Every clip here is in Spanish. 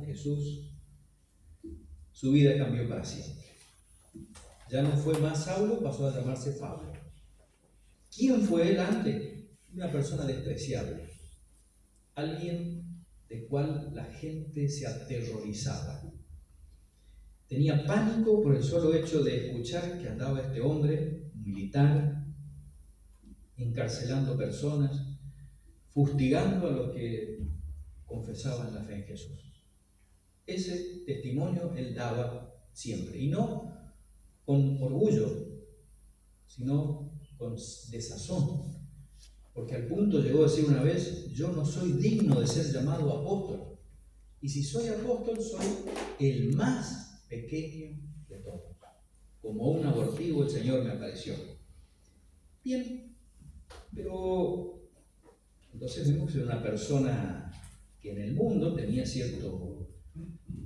Jesús, su vida cambió para siempre. Ya no fue más Saulo, pasó a llamarse Pablo. ¿Quién fue él antes? Una persona despreciable. Alguien de cual la gente se aterrorizaba. Tenía pánico por el solo hecho de escuchar que andaba este hombre militar, encarcelando personas, fustigando a los que confesaban la fe en Jesús. Ese testimonio él daba siempre, y no con orgullo, sino con desazón, porque al punto llegó a decir una vez: yo no soy digno de ser llamado apóstol, y si soy apóstol soy el más pequeño de todos. Como un abortivo el Señor me apareció. Bien, pero entonces vemos que era una persona que en el mundo tenía cierto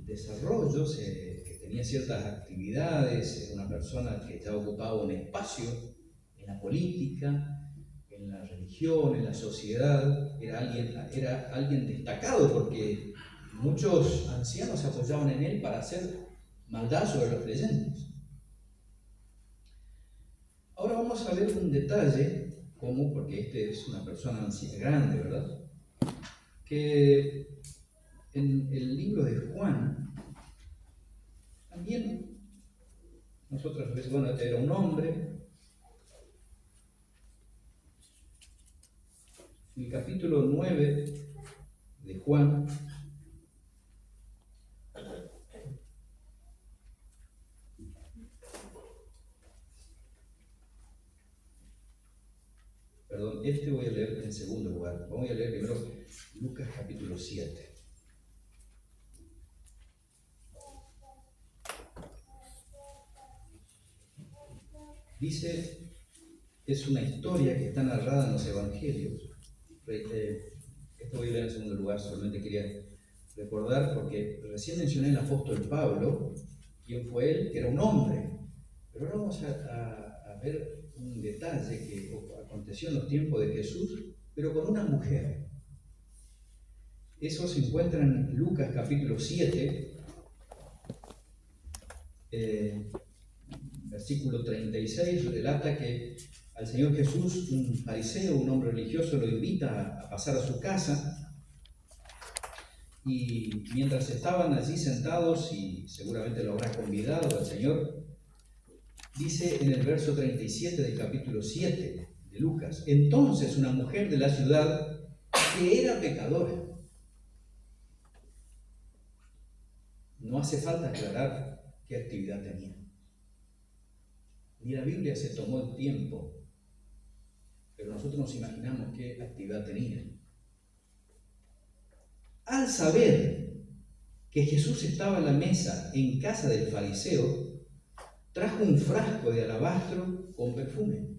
desarrollo, que tenía ciertas actividades, era una persona que ya ocupaba un espacio en la política, en la religión, en la sociedad. Era alguien destacado, porque muchos ancianos se apoyaban en él para hacer maldad sobre los creyentes. Ahora vamos a ver un detalle, porque este es una persona anciana, grande, ¿verdad? Que en el libro de Juan, también nosotros ves, bueno, era un hombre. En el capítulo 9 de Juan, este voy a leer en segundo lugar. Voy a leer primero Lucas capítulo 7. Dice, es una historia que está narrada en los evangelios. Esto voy a leer en segundo lugar, solamente quería recordar, porque recién mencioné al apóstol Pablo, quién fue él, que era un hombre. Pero ahora vamos a ver un detalle que aconteció en los tiempos de Jesús, pero con una mujer. Eso se encuentra en Lucas capítulo 7, versículo 36, relata que al Señor Jesús, un fariseo, un hombre religioso, lo invita a pasar a su casa, y mientras estaban allí sentados, y seguramente lo habrá convidado al Señor, dice en el verso 37 del capítulo 7 de Lucas: entonces una mujer de la ciudad que era pecadora. No hace falta aclarar qué actividad tenía. Ni la Biblia se tomó el tiempo, pero nosotros nos imaginamos qué actividad tenía. Al saber que Jesús estaba a la mesa en casa del fariseo, trajo un frasco de alabastro con perfume.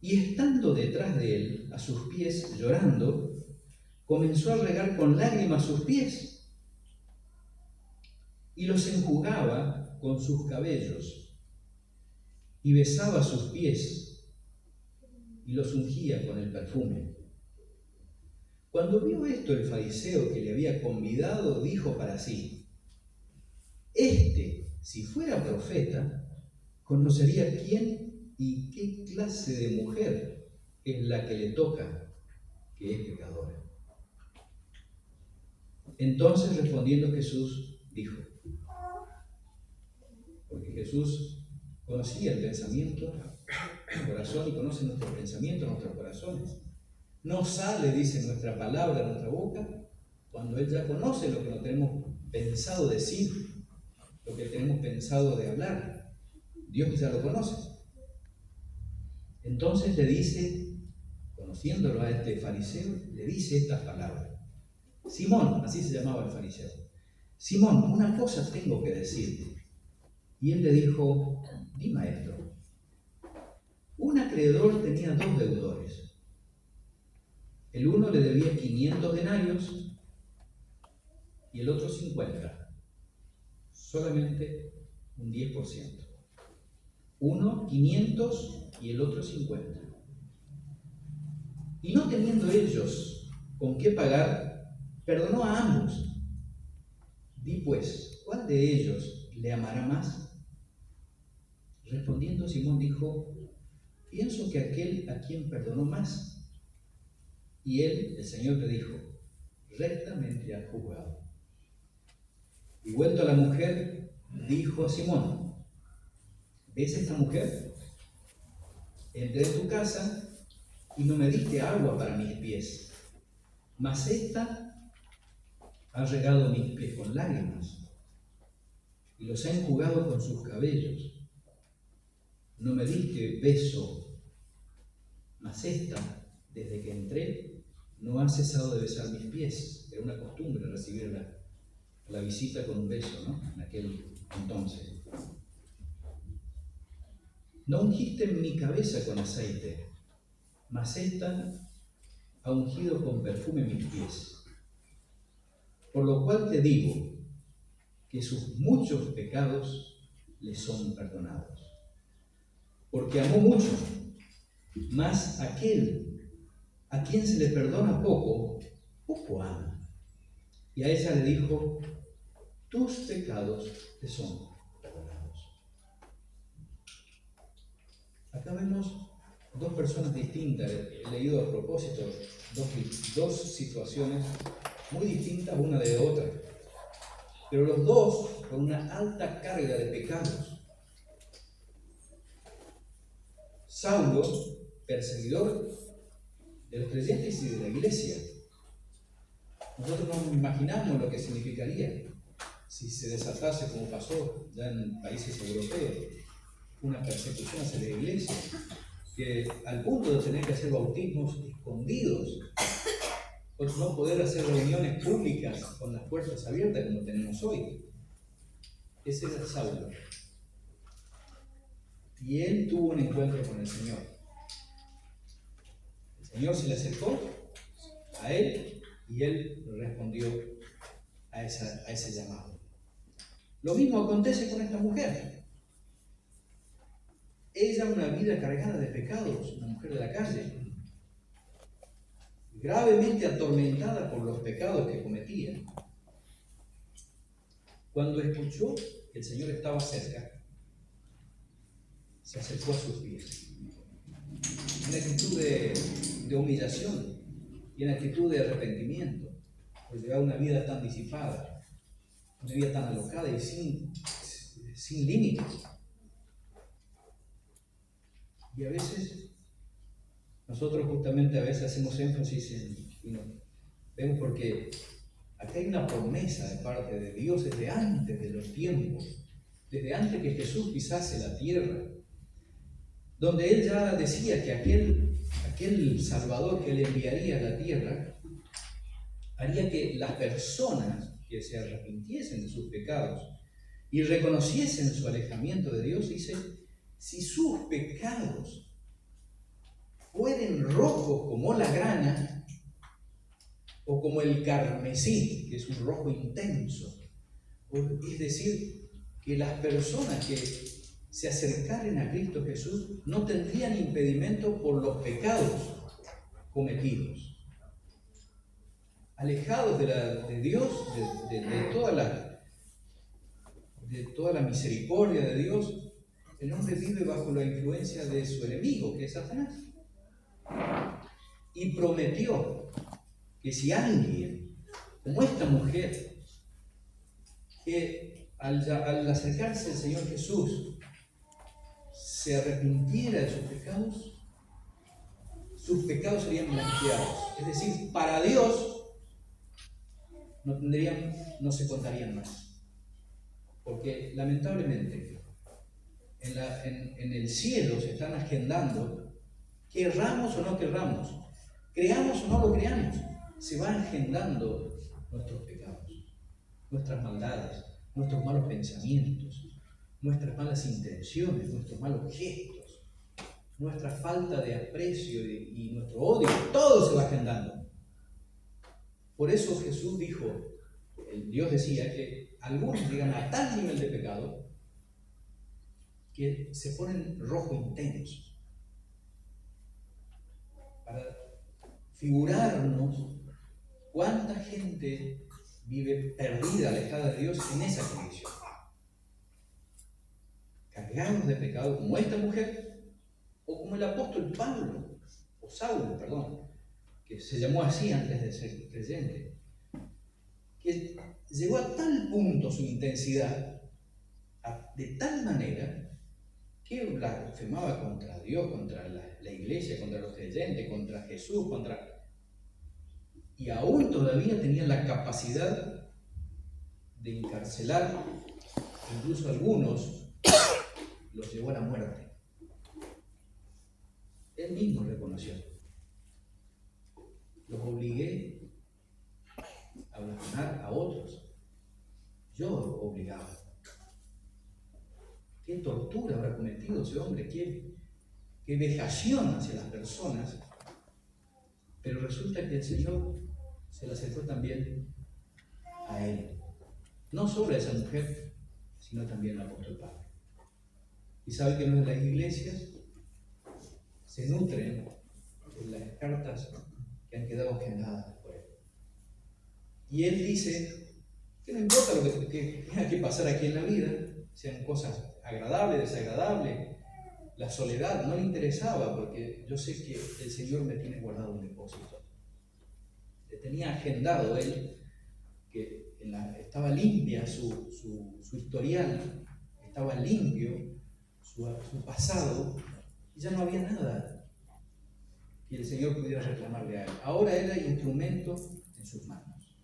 Y estando detrás de él, a sus pies, llorando, comenzó a regar con lágrimas sus pies y los enjugaba con sus cabellos y besaba sus pies y los ungía con el perfume. Cuando vio esto el fariseo que le había convidado, dijo para sí: si fuera profeta, conocería quién y qué clase de mujer es la que le toca, que es pecadora. Entonces, respondiendo Jesús, dijo, porque Jesús conocía el pensamiento, el corazón, y conoce nuestros pensamientos, nuestros corazones. No sale, dice, nuestra palabra de nuestra boca cuando Él ya conoce lo que nos tenemos pensado decir, lo que tenemos pensado de hablar. Dios ya lo conoce. Entonces le dice, conociéndolo a este fariseo, le dice estas palabras. Simón, así se llamaba el fariseo. Simón, una cosa tengo que decirte. Y él le dijo, di, maestro. Un acreedor tenía 2 deudores. El uno le debía 500 denarios y el otro 50. Solamente un 10%. Uno 500 y el otro 50. Y no teniendo ellos con qué pagar, perdonó a ambos. pues, ¿cuál de ellos le amará más? Respondiendo Simón dijo, pienso que aquel a quien perdonó más. Y él, el Señor, le dijo, rectamente has juzgado. Y vuelto a la mujer, dijo a Simón, ¿ves esta mujer? Entré en tu casa y no me diste agua para mis pies, mas esta ha regado mis pies con lágrimas y los ha enjugado con sus cabellos. No me diste beso, mas esta, desde que entré, no ha cesado de besar mis pies. Era una costumbre recibir la visita con un beso, ¿no? En aquel entonces. No ungiste mi cabeza con aceite, mas esta ha ungido con perfume mis pies. Por lo cual te digo que sus muchos pecados le son perdonados. Porque amó mucho, mas aquel a quien se le perdona poco, poco ama. Y a ella le dijo, tus pecados te son perdonados. Acá vemos dos personas distintas. He leído a propósito dos situaciones muy distintas una de otra, pero los dos con una alta carga de pecados. Saulo, perseguidor de los creyentes y de la iglesia. Nosotros no imaginamos lo que significaría si se desatase, como pasó ya en países europeos, una persecución hacia la iglesia, que al punto de tener que hacer bautismos escondidos, o no poder hacer reuniones públicas con las puertas abiertas como tenemos hoy. Ese era Saulo. Y él tuvo un encuentro con el Señor. El Señor se le acercó a él y él respondió a ese llamado. Lo mismo acontece con esta mujer. Ella, una vida cargada de pecados, una mujer de la calle, gravemente atormentada por los pecados que cometía. Cuando escuchó que el Señor estaba cerca, se acercó a sus pies. En actitud de humillación y en actitud de arrepentimiento, por llevar una vida tan disipada, una vida tan alocada y sin límites. Y a veces, nosotros justamente a veces hacemos énfasis y no, vemos porque acá hay una promesa de parte de Dios desde antes de los tiempos, desde antes que Jesús pisase la tierra, donde Él ya decía que aquel Salvador que Él enviaría a la tierra haría que las personas que se arrepintiesen de sus pecados y reconociesen su alejamiento de Dios, dice, si sus pecados fueren rojos como la grana o como el carmesí, que es un rojo intenso, es decir, que las personas que se acercaren a Cristo Jesús no tendrían impedimento por los pecados cometidos. Alejados de Dios, de toda la misericordia de Dios, el hombre vive bajo la influencia de su enemigo, que es Satanás. Y prometió que si alguien, como esta mujer, que al acercarse al Señor Jesús, se arrepintiera de sus pecados serían blanqueados. Es decir, para Dios no se contarían más. Porque lamentablemente en el cielo se están agendando, querramos o no querramos, creamos o no lo creamos, se van agendando nuestros pecados, nuestras maldades, nuestros malos pensamientos, nuestras malas intenciones, nuestros malos gestos, nuestra falta de aprecio y nuestro odio, todo se va agendando. Por eso Jesús dijo, el Dios decía que algunos llegan a tal nivel de pecado que se ponen rojo intenso. Para figurarnos cuánta gente vive perdida, alejada de Dios en esa condición. Cargados de pecado como esta mujer, o como el apóstol Pablo, o Saulo, perdón, que se llamó así antes de ser creyente, que llegó a tal punto su intensidad, de tal manera, que blasfemaba contra Dios, contra la iglesia, contra los creyentes, contra Jesús, y aún todavía tenía la capacidad de encarcelar, incluso algunos los llevó a la muerte. Él mismo reconoció: los obligué a blasfemar a otros, yo obligaba. ¿Qué tortura habrá cometido ese hombre? ¿Qué vejación hacia las personas? Pero resulta que el Señor se le acercó también a él. No solo a esa mujer, sino también al apóstol Pablo. Y sabe que las iglesias se nutren de las cartas que han quedado agendadas por él. Y él dice que no importa lo que tenga que pasar aquí en la vida, sean cosas agradables, desagradables, la soledad no le interesaba, porque yo sé que el Señor me tiene guardado un depósito. Le tenía agendado él que estaba limpia su historial, estaba limpio su pasado, y ya no había nada que el Señor pudiera reclamarle a él. Ahora era instrumento en sus manos.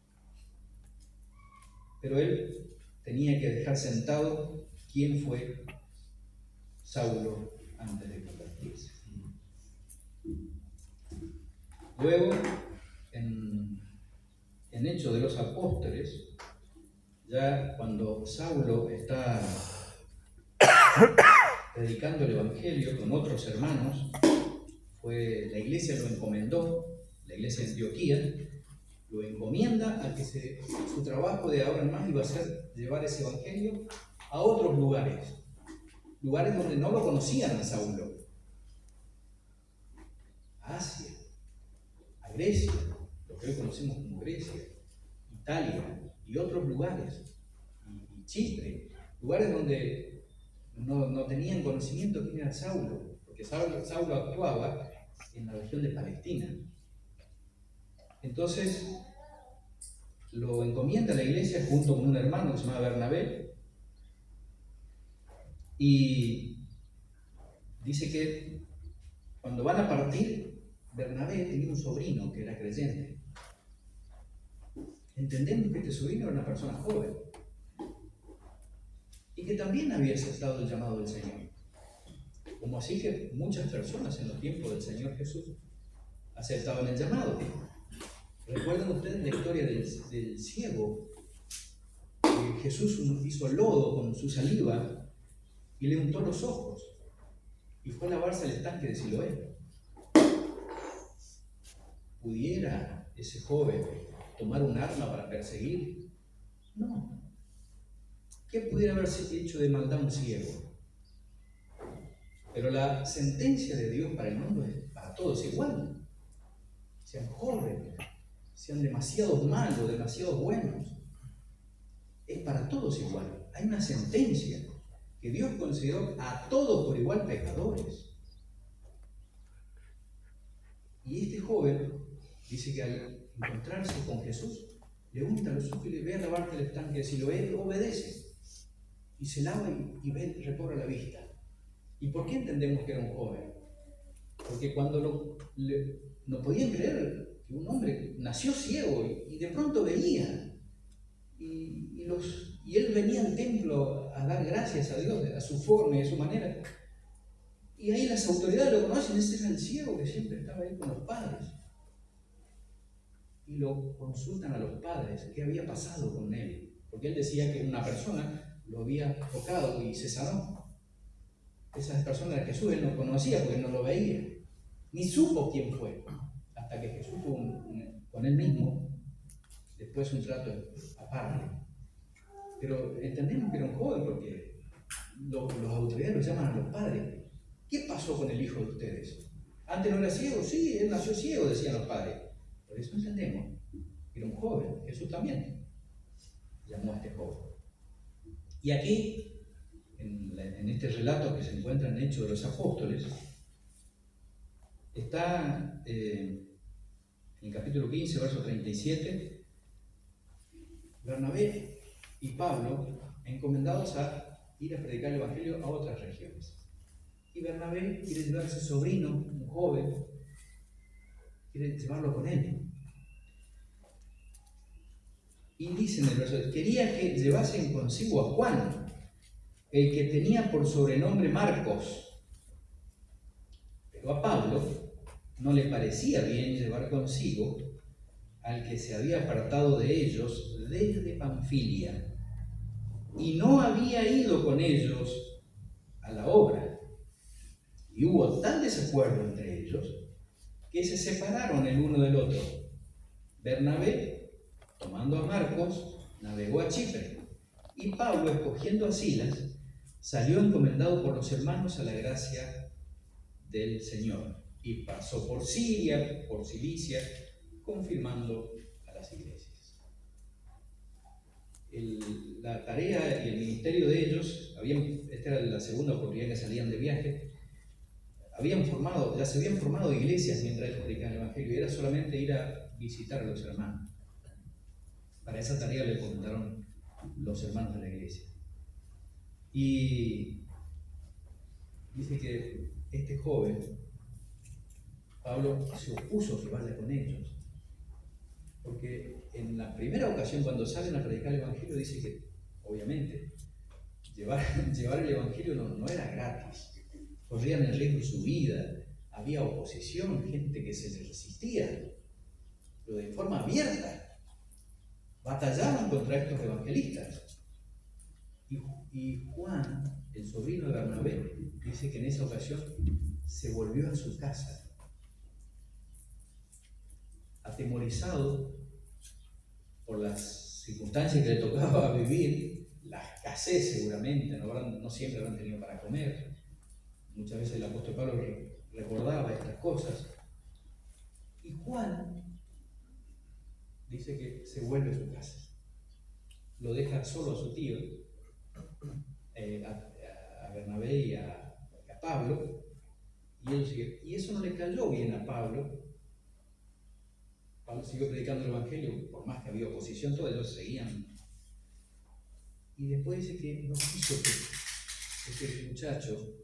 Pero él tenía que dejar sentado quién fue Saulo antes de convertirse. Luego, en Hechos de los Apóstoles, ya cuando Saulo está predicando el Evangelio con otros hermanos, la iglesia lo encomendó, la iglesia de Antioquía, lo encomienda a que su trabajo de ahora en más iba a ser llevar ese Evangelio a otros lugares donde no lo conocían a Saulo, a Asia, a Grecia, lo que hoy conocemos como Grecia, Italia y otros lugares, y Chipre, lugares donde no tenían conocimiento de quién era Saulo, porque Saulo actuaba en la región de Palestina. Entonces lo encomienda a la iglesia junto con un hermano que se llama Bernabé, y dice que cuando van a partir, Bernabé tenía un sobrino que era creyente. Entendemos que este sobrino era una persona joven y que también había aceptado el llamado del Señor. Como así que muchas personas en los tiempos del Señor Jesús aceptaban el llamado. ¿Recuerdan ustedes la historia del ciego? Que Jesús hizo lodo con su saliva y le untó los ojos y fue a lavarse al estanque de Siloé. ¿Pudiera ese joven tomar un arma para perseguir? No. ¿Qué pudiera haberse hecho de maldad un ciego? Pero la sentencia de Dios para el mundo es para todos igual. Sean jóvenes, sean demasiado malos, demasiado buenos. Es para todos igual. Hay una sentencia que Dios consideró a todos por igual pecadores. Y este joven dice que al encontrarse con Jesús, le unta los ojos y le ve a lavarte el estanque de Siloé, obedece. Y se lava y recobra la vista. ¿Y por qué entendemos que era un joven? Porque cuando no podían creer que un hombre nació ciego y de pronto veía. Y él venía al templo a dar gracias a Dios, a su forma y a su manera. Y ahí las autoridades lo conocen, ese era el ciego que siempre estaba ahí con los padres. Y lo consultan a los padres, qué había pasado con él. Porque él decía que una persona lo había tocado y se sanó. Esas personas de Jesús él no conocía porque no lo veía, ni supo quién fue, hasta que Jesús tuvo con él mismo, después un trato aparte. Pero entendemos que era un joven porque los autoridades lo llaman a los padres. ¿Qué pasó con el hijo de ustedes? ¿Antes no era ciego? Sí, él nació ciego, decían los padres. Por eso entendemos que era un joven, Jesús también. como este joven. Y aquí, en este relato que se encuentra en Hechos de los Apóstoles, está en el capítulo 15, verso 37, Bernabé y Pablo encomendados a ir a predicar el Evangelio a otras regiones. Y Bernabé quiere llevar a ese sobrino, un joven, quiere llevarlo con él. Y dice en el verso, quería que llevasen consigo a Juan, el que tenía por sobrenombre Marcos. Pero a Pablo no le parecía bien llevar consigo al que se había apartado de ellos desde Panfilia, y no había ido con ellos a la obra. Y hubo tal desacuerdo entre ellos que se separaron el uno del otro. Bernabé, tomando a Marcos, navegó a Chipre, y Pablo, escogiendo a Silas, salió encomendado por los hermanos a la gracia del Señor, y pasó por Siria, por Cilicia, confirmando a las iglesias. La tarea y el ministerio de ellos, esta era la segunda oportunidad que salían de viaje, ya se habían formado iglesias mientras ellos predicaban el Evangelio, y era solamente ir a visitar a los hermanos. Para esa tarea le comentaron los hermanos de la iglesia. Y dice que este joven, Pablo, se opuso a que vaya con ellos, porque en la primera ocasión cuando salen a predicar el Evangelio dice que obviamente llevar el Evangelio no era gratis, corrían el riesgo de su vida, había oposición, gente que se les resistía, pero de forma abierta batallaban contra estos evangelistas. Y Juan, el sobrino de Bernabé, dice que en esa ocasión se volvió a su casa, atemorizado por las circunstancias que le tocaba vivir, la escasez seguramente, no siempre habrán tenido para comer. Muchas veces el apóstol Pablo recordaba estas cosas. Y Juan dice que se vuelve a su casa, lo deja solo a su tío, a Bernabé y a Pablo, y eso no le cayó bien a Pablo. Pablo siguió predicando el Evangelio, por más que había oposición, todos ellos seguían. Y después dice que no quiso que este muchacho,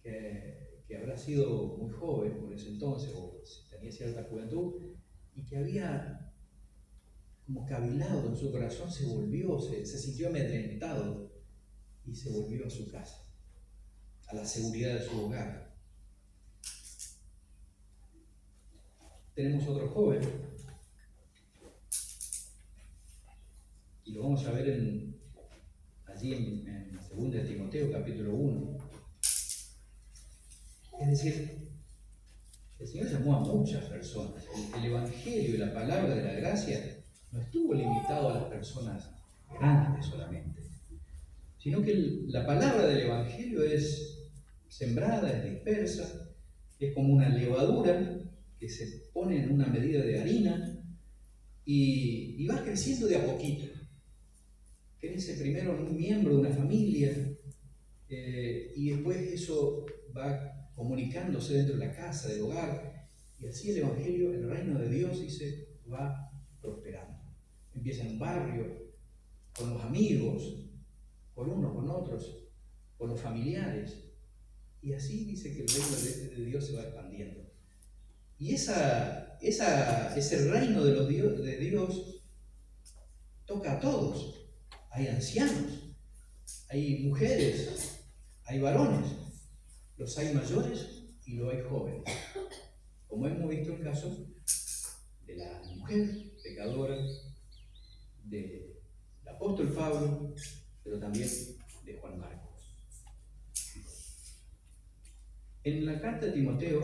que habrá sido muy joven por ese entonces, o tenía cierta juventud, y que había como cavilado en su corazón, se sintió amedrentado y se volvió a su casa, a la seguridad de su hogar. Tenemos otro joven, y lo vamos a ver allí en 2 de Timoteo, capítulo 1. Es decir, el Señor llamó a muchas personas. El Evangelio y la palabra de la gracia no estuvo limitado a las personas grandes solamente, sino que la palabra del Evangelio es sembrada, es dispersa, es como una levadura que se pone en una medida de harina y va creciendo de a poquito. Crece primero en un miembro de una familia y después eso va comunicándose dentro de la casa, del hogar, y así el Evangelio, el reino de Dios, dice, va prosperando. Empieza en un barrio, con los amigos, con unos, con otros, con los familiares, y así dice que el reino de Dios se va expandiendo. Y ese reino de Dios toca a todos. Hay ancianos, hay mujeres, hay varones, los hay mayores y los hay jóvenes. Como hemos visto el caso de la mujer pecadora, del apóstol Pablo, pero también de Juan Marcos. En la carta de Timoteo,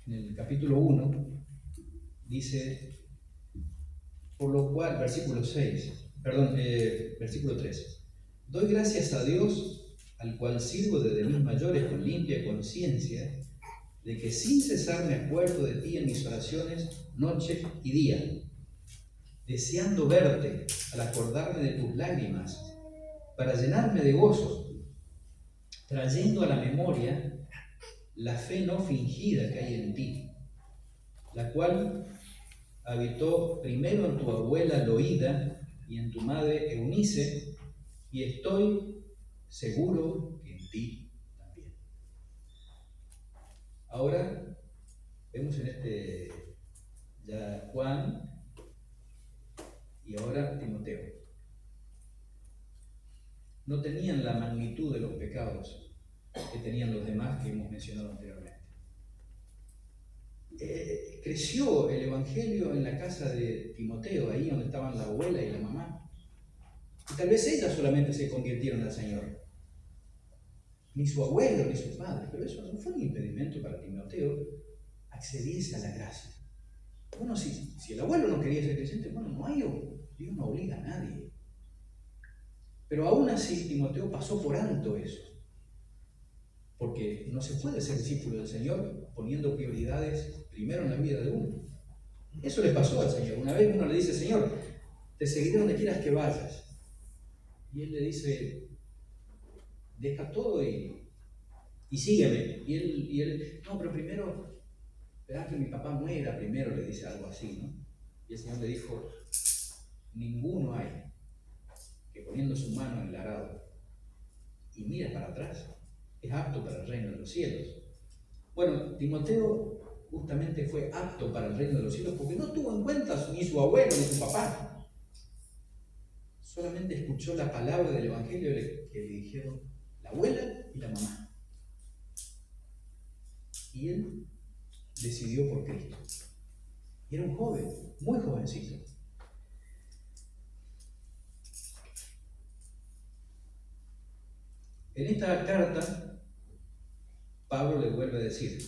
en el capítulo 1, dice, por lo cual, versículo 3, doy gracias a Dios, al cual sirvo desde mis mayores con limpia conciencia, de que sin cesar me acuerdo de ti en mis oraciones, noche y día, deseando verte al acordarme de tus lágrimas, para llenarme de gozo, trayendo a la memoria la fe no fingida que hay en ti, la cual habitó primero en tu abuela Loída y en tu madre Eunice, y estoy seguro que en ti también. Ahora vemos en ya Juan y ahora Timoteo. No tenían la magnitud de los pecados que tenían los demás que hemos mencionado anteriormente. Creció el Evangelio en la casa de Timoteo, ahí donde estaban la abuela y la mamá. Y tal vez ellas solamente se convirtieron al Señor. Ni su abuelo, ni sus padres. Pero eso no fue un impedimento para Timoteo accediese a la gracia. Bueno, si el abuelo no quería ser creyente, bueno, Dios no obliga a nadie. Pero aún así Timoteo pasó por alto eso. Porque no se puede ser discípulo del Señor poniendo prioridades primero en la vida de uno. Eso le pasó al Señor. Una vez uno le dice, Señor, te seguiré donde quieras que vayas. Y él le dice, deja todo y sígueme. Y él, no, pero primero, verás que mi papá muera primero, le dice algo así, ¿no? Y el Señor le dijo, ninguno hay que poniendo su mano en el arado y mira para atrás, es apto para el reino de los cielos. Bueno, Timoteo justamente fue apto para el reino de los cielos porque no tuvo en cuenta ni su abuelo ni su papá. Solamente escuchó la palabra del Evangelio que le dijeron la abuela y la mamá. Y él decidió por Cristo. Y era un joven, muy jovencito. En esta carta, Pablo le vuelve a decir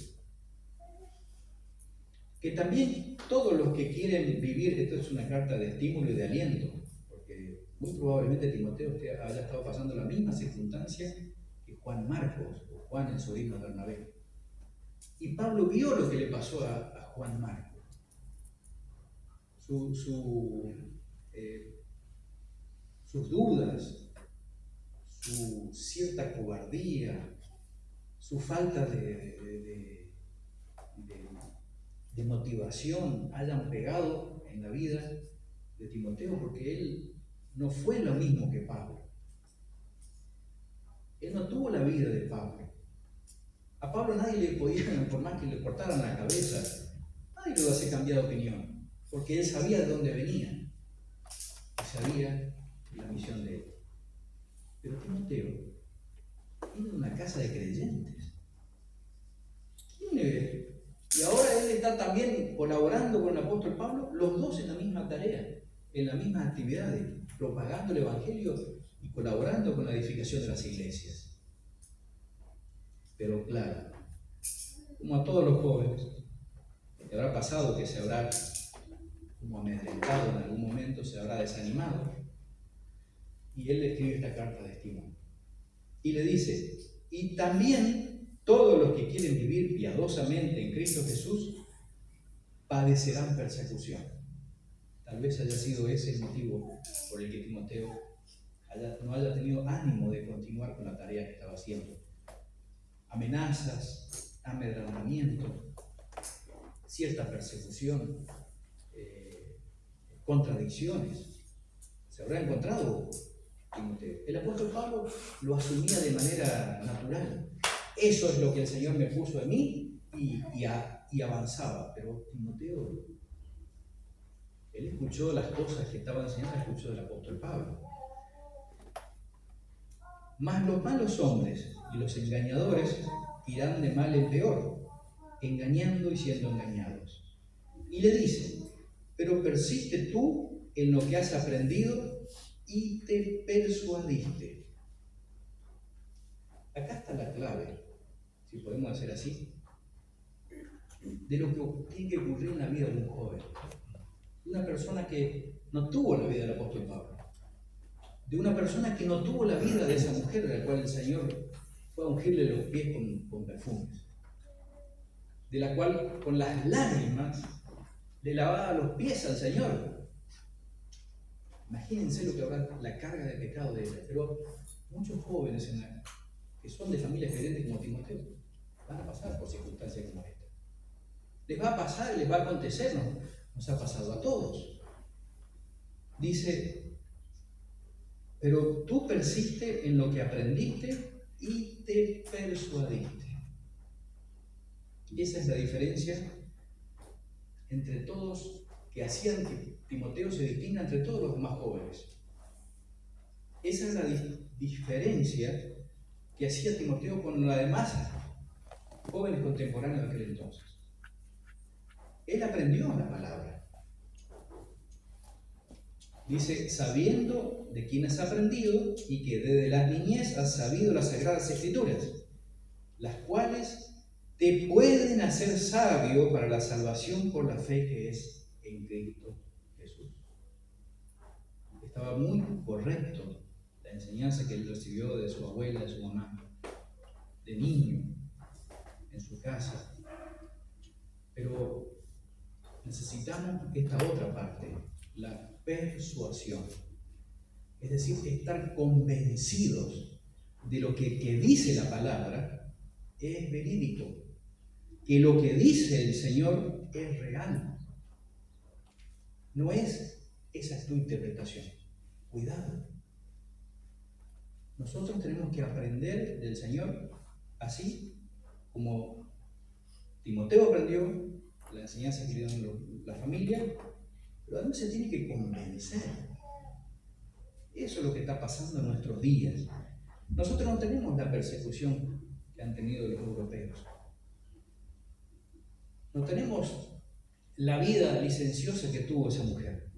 que también todos los que quieren vivir, esto es una carta de estímulo y de aliento, porque muy probablemente Timoteo haya estado pasando la misma circunstancia que Juan Marcos o Juan el sobrino de Bernabé. Y Pablo vio lo que le pasó a Juan Marcos. Sus dudas, su cierta cobardía, su falta de motivación hayan pegado en la vida de Timoteo, porque él no fue lo mismo que Pablo. Él no tuvo la vida de Pablo. A Pablo nadie le podía, por más que le cortaran la cabeza, nadie le iba a hacer cambiar de opinión, porque él sabía de dónde venía y sabía la misión de él. Pero Timoteo viene de una casa de creyentes. Y ahora él está también colaborando con el apóstol Pablo, los dos en la misma tarea, en las mismas actividades, propagando el Evangelio y colaborando con la edificación de las iglesias. Pero claro, como a todos los jóvenes, le habrá pasado que se habrá como amedrentado en algún momento, se habrá desanimado. Y él le escribe esta carta de estímulo. Y le dice, y también todos los que quieren vivir piadosamente en Cristo Jesús padecerán persecución. Tal vez haya sido ese el motivo por el que Timoteo no haya tenido ánimo de continuar con la tarea que estaba haciendo. Amenazas, amedrentamiento, cierta persecución, contradicciones. Se habrá encontrado Timoteo. El apóstol Pablo lo asumía de manera natural. Eso es lo que el Señor me puso en mí y avanzaba. Pero Timoteo, él escuchó las cosas que estaba enseñando, escuchó del apóstol Pablo. Mas los malos hombres y los engañadores irán de mal en peor, engañando y siendo engañados. Y le dice, pero persiste tú en lo que has aprendido y te persuadiste. Acá está la clave, si podemos hacer así, de lo que tiene que ocurrir en la vida de un joven. Una persona que no tuvo la vida del apóstol Pablo. De una persona que no tuvo la vida de esa mujer, de la cual el Señor fue a ungirle los pies con perfumes. De la cual con las lágrimas le lavaba los pies al Señor. Imagínense lo que habrá la carga de pecado de ella. Pero muchos jóvenes que son de familias creyentes como Timoteo van a pasar por circunstancias como esta. Les va a pasar y les va a acontecer, nos ha pasado a todos. Dice, pero tú persiste en lo que aprendiste y te persuadiste. Esa es la diferencia entre todos, que hacían que Timoteo se distinga entre todos los demás jóvenes. Esa es la diferencia que hacía Timoteo con los demás jóvenes contemporáneos de aquel entonces. Él aprendió la palabra. Dice, sabiendo de quién has aprendido y que desde la niñez has sabido las Sagradas Escrituras, las cuales te pueden hacer sabio para la salvación por la fe que es en Cristo Jesús. Estaba muy correcto la enseñanza que él recibió de su abuela, de su mamá, de niño, en su casa. Pero necesitamos esta otra parte, la persuasión. Es decir, estar convencidos de lo que dice la palabra es verídico, que lo que dice el Señor es real. No es esa es tu interpretación. Cuidado. Nosotros tenemos que aprender del Señor así como Timoteo aprendió la enseñanza que le dieron la familia, pero además se tiene que convencer. Eso es lo que está pasando en nuestros días. Nosotros no tenemos la persecución que han tenido los europeos. No tenemos la vida licenciosa que tuvo esa mujer.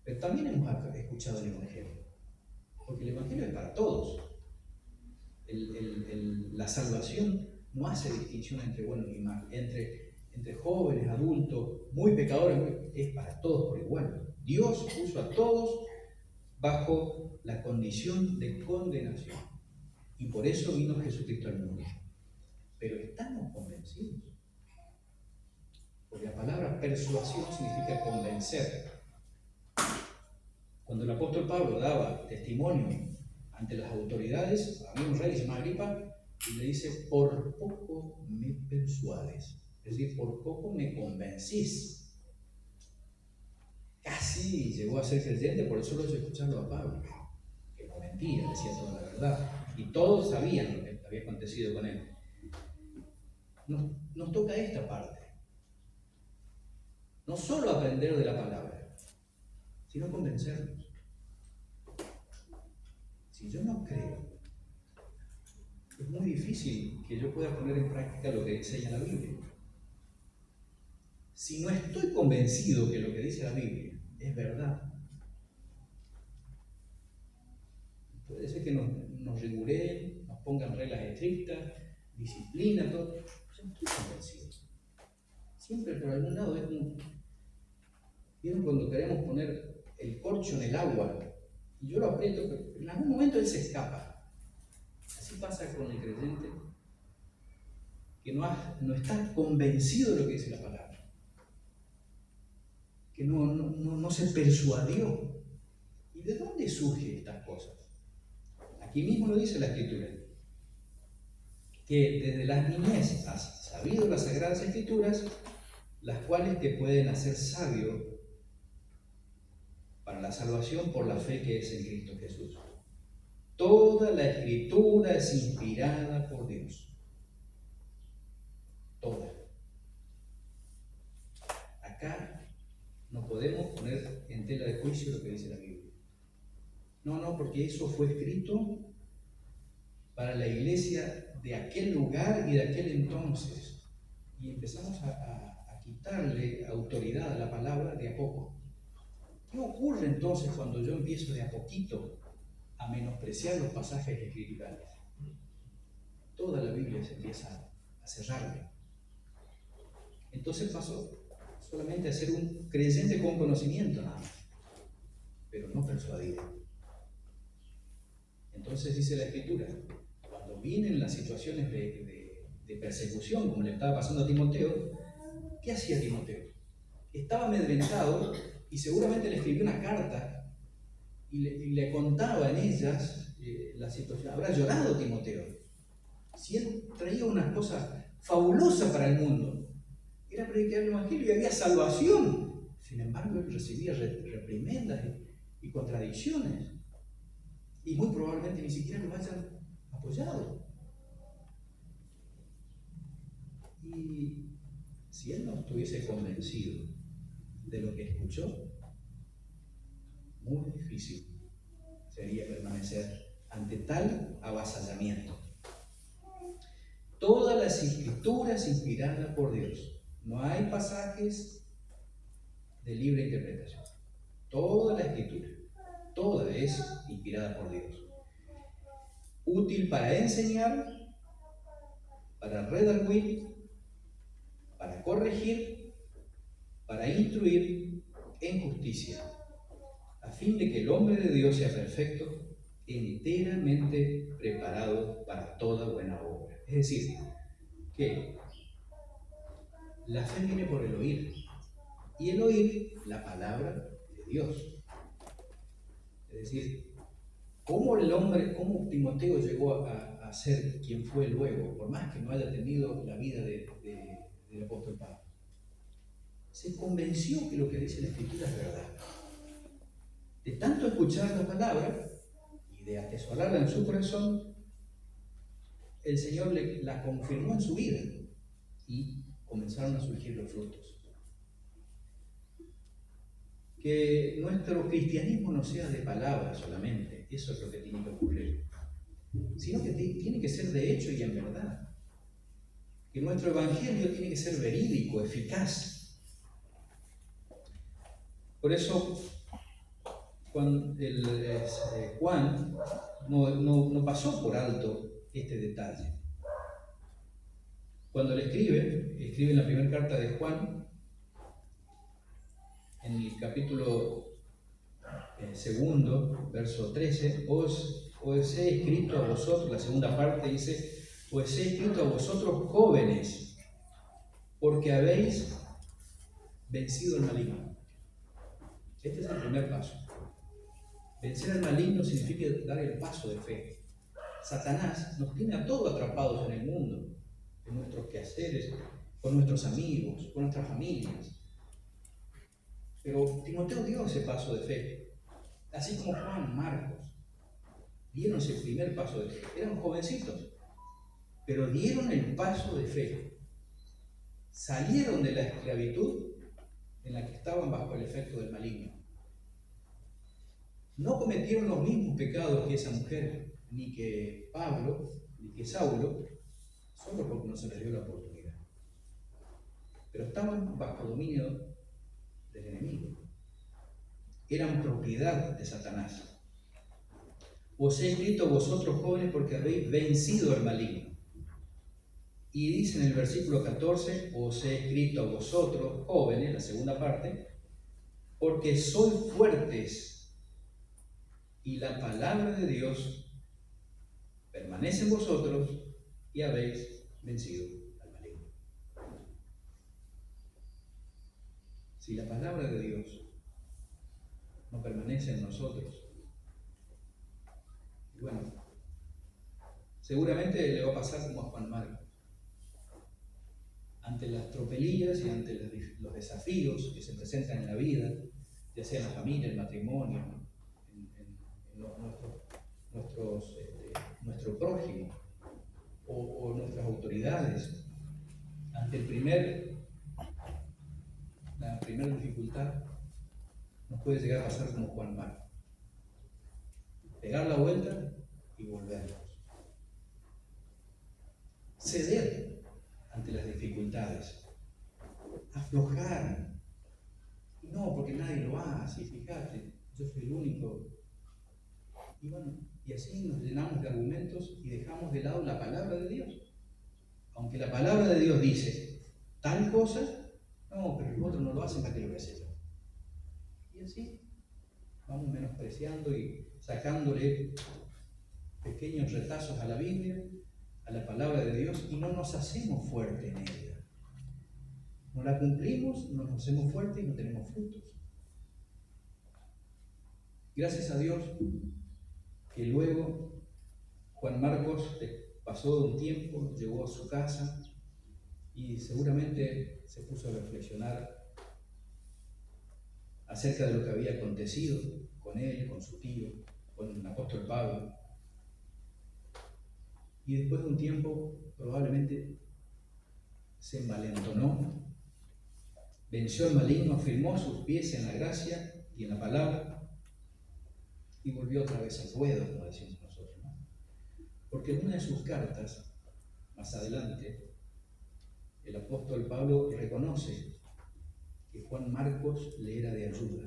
Pero también hemos escuchado el Evangelio. Porque el Evangelio es para todos. La salvación no hace distinción entre buenos y malos, entre jóvenes, adultos, muy pecadores, es para todos por igual. Dios puso a todos bajo la condición de condenación. Y por eso vino Jesucristo al mundo. Pero estamos convencidos. Porque la palabra persuasión significa convencer. Cuando el apóstol Pablo daba testimonio ante las autoridades, había un rey que se llama Agripa, y le dice, por poco me persuades. Es decir, por poco me convencís. Casi llegó a ser creyente por el solo hecho de escucharlo a Pablo, que no mentía, decía toda la verdad. Y todos sabían lo que había acontecido con él. Nos toca esta parte. No solo aprender de la palabra, sino convencernos. Si yo no creo, es muy difícil que yo pueda poner en práctica lo que enseña la Biblia. Si no estoy convencido que lo que dice la Biblia es verdad, puede ser que nos regulen, nos pongan reglas estrictas, disciplina, todo. Yo no estoy convencido. Siempre por algún lado es como... ¿Vieron cuando queremos poner el corcho en el agua? Y yo lo aprieto, pero en algún momento él se escapa. Así pasa con el creyente que no está convencido de lo que dice la palabra, que no se persuadió. ¿Y de dónde surgen estas cosas? Aquí mismo lo dice la Escritura, que desde la niñez has sabido las Sagradas Escrituras, las cuales te pueden hacer sabio para la salvación por la fe que es en Cristo Jesús. Toda la Escritura es inspirada por Dios. Toda. Acá no podemos poner en tela de juicio lo que dice la Biblia. No, porque eso fue escrito para la iglesia de aquel lugar y de aquel entonces. Y empezamos a quitarle autoridad a la palabra de a poco. ¿Qué ocurre entonces cuando yo empiezo de a poquito a menospreciar los pasajes escriturales? Toda la Biblia se empieza a cerrarle. Entonces paso solamente a ser un creyente con conocimiento nada más, pero no persuadido. Entonces dice la Escritura, cuando vienen las situaciones de persecución, como le estaba pasando a Timoteo, ¿qué hacía Timoteo? Estaba amedrentado y seguramente le escribió una carta y le contaba en ellas la situación. Habrá llorado Timoteo. Si él traía una cosa fabulosa para el mundo, era predicar el Evangelio y había salvación. Sin embargo, él recibía reprimendas y contradicciones. Y muy probablemente ni siquiera lo hayan apoyado. Y si él no estuviese convencido de lo que escuchó, muy difícil sería permanecer ante tal avasallamiento. Todas las escrituras inspiradas por Dios. No hay pasajes de libre interpretación. Toda la escritura, toda es inspirada por Dios. Útil para enseñar, para redarguir, para corregir, para instruir en justicia, a fin de que el hombre de Dios sea perfecto, enteramente preparado para toda buena obra. Es decir, que la fe viene por el oír, y el oír la palabra de Dios. Es decir, cómo cómo Timoteo llegó a ser quien fue luego, por más que no haya tenido la vida del apóstol Pablo. Se convenció que lo que dice la Escritura es verdad. De tanto escuchar la palabra y de atesorarla en su corazón, el Señor la confirmó en su vida y comenzaron a surgir los frutos. Que nuestro cristianismo no sea de palabras solamente, eso es lo que tiene que ocurrir, sino que tiene que ser de hecho y en verdad. Que nuestro evangelio tiene que ser verídico, eficaz. Por eso, Juan no pasó por alto este detalle. Cuando le escribe en la primera carta de Juan, en el capítulo segundo, verso 13, os he escrito a vosotros, la segunda parte dice, os he escrito a vosotros jóvenes, porque habéis vencido al maligno. Este es el primer paso. Vencer al maligno significa dar el paso de fe. Satanás nos tiene a todos atrapados en el mundo, en nuestros quehaceres, con nuestros amigos, con nuestras familias. Pero Timoteo dio ese paso de fe, así como Juan, Marcos, dieron ese primer paso de fe. Eran jovencitos, pero dieron el paso de fe. Salieron de la esclavitud en la que estaban bajo el efecto del maligno. No cometieron los mismos pecados que esa mujer, ni que Pablo, ni que Saulo, solo porque no se les dio la oportunidad. Pero estaban bajo dominio del enemigo. Eran propiedad de Satanás. Os he escrito a vosotros jóvenes porque habéis vencido al maligno. Y dice en el versículo 14, os he escrito a vosotros jóvenes, la segunda parte, porque sois fuertes y la palabra de Dios permanece en vosotros y habéis vencido al maligno. Si la palabra de Dios no permanece en nosotros, bueno, seguramente le va a pasar como a Juan Marcos. Ante las tropelías y ante los desafíos que se presentan en la vida, ya sea en la familia, el matrimonio, nuestro prójimo o nuestras autoridades, ante la primera dificultad, nos puede llegar a pasar como Juan Marcos. Pegar la vuelta y volvernos. Ceder ante las dificultades. Aflojar. Y no, porque nadie lo hace, fíjate, yo soy el único. Y bueno, y así nos llenamos de argumentos y dejamos de lado la palabra de Dios. Aunque la palabra de Dios dice tal cosa, no, pero los otros no lo hacen, ¿para qué lo voy a hacer yo? Y así vamos menospreciando y sacándole pequeños retazos a la Biblia, a la palabra de Dios, y no nos hacemos fuertes en ella. No la cumplimos, no nos hacemos fuertes y no tenemos frutos. Gracias a Dios que luego Juan Marcos pasó un tiempo, llegó a su casa y seguramente se puso a reflexionar acerca de lo que había acontecido con él, con su tío, con el apóstol Pablo. Y después de un tiempo probablemente se envalentonó, venció al maligno, afirmó sus pies en la gracia y en la palabra y volvió otra vez al ruedo, como decimos nosotros, ¿no? Porque en una de sus cartas, más adelante, el apóstol Pablo reconoce que Juan Marcos le era de ayuda.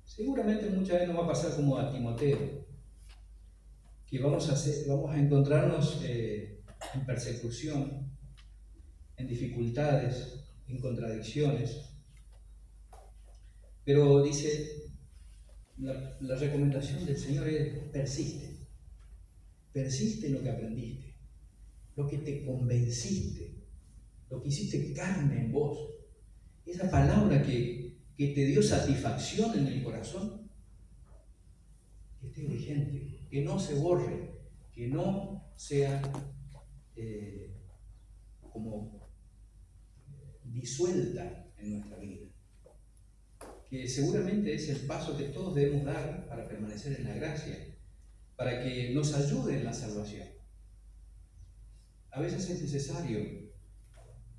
Seguramente muchas veces nos va a pasar como a Timoteo, que vamos a encontrarnos en persecución, en dificultades, en contradicciones. Pero dice, la recomendación del Señor es persiste. Persiste en lo que aprendiste, lo que te convenciste, lo que hiciste carne en vos. Esa palabra que te dio satisfacción en el corazón, que esté vigente, que no se borre, que no sea como disuelta en nuestra vida. Que seguramente es el paso que todos debemos dar para permanecer en la gracia, para que nos ayude en la salvación. A veces es necesario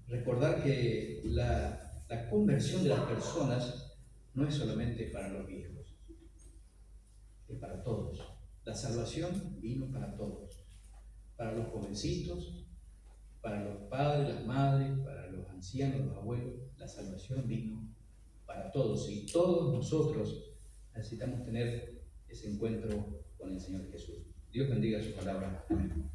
recordar que la conversión de las personas no es solamente para los viejos, es para todos. La salvación vino para todos, para los jovencitos, para los padres, las madres, para los ancianos, los abuelos. La salvación vino para todos y todos nosotros necesitamos tener ese encuentro con el Señor Jesús. Dios bendiga su palabra. Amén.